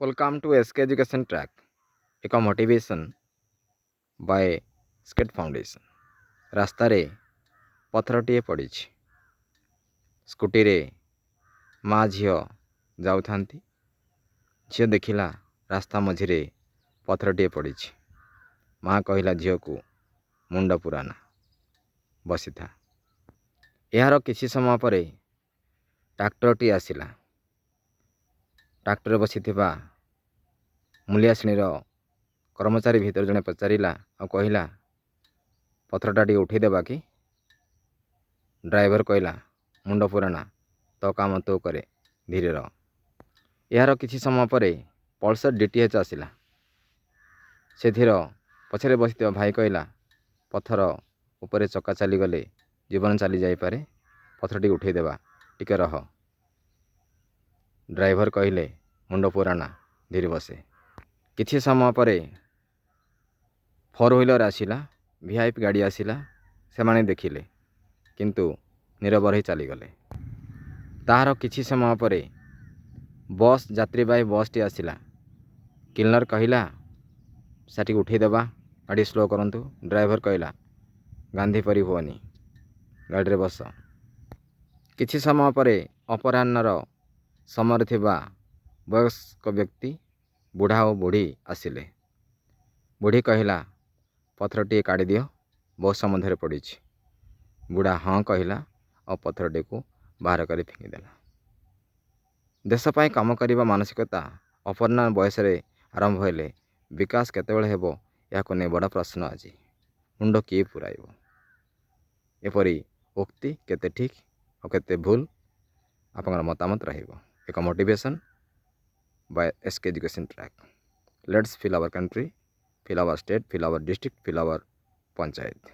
Welcome to SK Education Track, ଏକ motivation bye skate foundation. ରାସ୍ତାରେ ପଥରଟିଏ ପଡ଼ିଛି। ସ୍କୁଟିରେ ମା' ଝିଅ ଯାଉଥାନ୍ତି। ଝିଅ ଦେଖିଲା ରାସ୍ତା ମଝିରେ ପଥରଟିଏ ପଡ଼ିଛି। ମା' କହିଲା ଝିଅକୁ, ମୁଣ୍ଡ ପୁରାନା, ବସିଥା। ଏହାର କିଛି ସମୟ ପରେ ଟ୍ରାକ୍ଟରଟି ଆସିଲା। ଟ୍ରାକ୍ଟରରେ ବସିଥିବା ମୂଲିଆ ଶ୍ରେଣୀର କର୍ମଚାରୀ ଭିତରେ ଜଣେ ପଚାରିଲା ଆଉ କହିଲା, ପଥରଟା ଟିକେ ଉଠେଇଦେବା କି? ଡ୍ରାଇଭର କହିଲା, ମୁଣ୍ଡ ପୁରାନା, ତୋ କାମ ତୁ କରେ, ଧୀରେ ରହ। ଏହାର କିଛି ସମୟ ପରେ ପଲ୍ସର DTH ଆସିଲା। ସେଥିର ପଛରେ ବସିଥିବା ଭାଇ କହିଲା, ପଥର ଉପରେ ଚକା ଚାଲିଗଲେ ଜୀବନ ଚାଲିଯାଇପାରେ, ପଥରଟି ଉଠେଇଦେବା, ଟିକେ ରହ। ଡ୍ରାଇଭର କହିଲେ, ମୁଣ୍ଡ ପୁରାନା, ଧୀରେ ବସେ। କିଛି ସମୟ ପରେ 4 ହ୍ୱିଲର ଆସିଲା, VIP ଗାଡ଼ି ଆସିଲା। ସେମାନେ ଦେଖିଲେ କିନ୍ତୁ ନୀରବ ରହି ଚାଲିଗଲେ। ତାହାର କିଛି ସମୟ ପରେ ବସ୍, ଯାତ୍ରୀବାହୀ ବସ୍ଟି ଆସିଲା। କ୍ଲିନର କହିଲା, ସେଠିକି ଉଠେଇଦେବା, ଗାଡ଼ି ସ୍ଲୋ କରନ୍ତୁ। ଡ୍ରାଇଭର କହିଲା, ଗାନ୍ଧୀ ପରି ହୁଅନି, ଗାଡ଼ିରେ ବସ। କିଛି ସମୟ ପରେ ଅପରାହ୍ନର ସମୟରେ ଥିବା ବୟସ୍କ ବ୍ୟକ୍ତି, ବୁଢ଼ା ଓ ବୁଢ଼ୀ ଆସିଲେ। ବୁଢ଼ୀ କହିଲା, ପଥରଟିଏ କାଢ଼ିଦିଅ, ବହୁତ ସମୟ ଧରି ପଡ଼ିଛି। ବୁଢ଼ା ହଁ କହିଲା ଆଉ ପଥରଟିକୁ ବାହାର କରି ଫିଙ୍ଗିଦେଲା। ଦେଶ ପାଇଁ କାମ କରିବା ମାନସିକତା ଅପରାହ୍ନ ବୟସରେ ଆରମ୍ଭ ହେଲେ ବିକାଶ କେତେବେଳେ ହେବ, ଏହାକୁ ନେଇ ବଡ଼ ପ୍ରଶ୍ନ ଆଜି। ମୁଣ୍ଡ କିଏ ପୁରାଇବ? ଏପରି ଉକ୍ତି କେତେ ଠିକ୍ ଆଉ କେତେ ଭୁଲ, ଆପଣଙ୍କର ମତାମତ ରହିବ। ଏକ motivation by SK Education Track. Let's fill our country, fill our state, fill our district, fill our panchayat.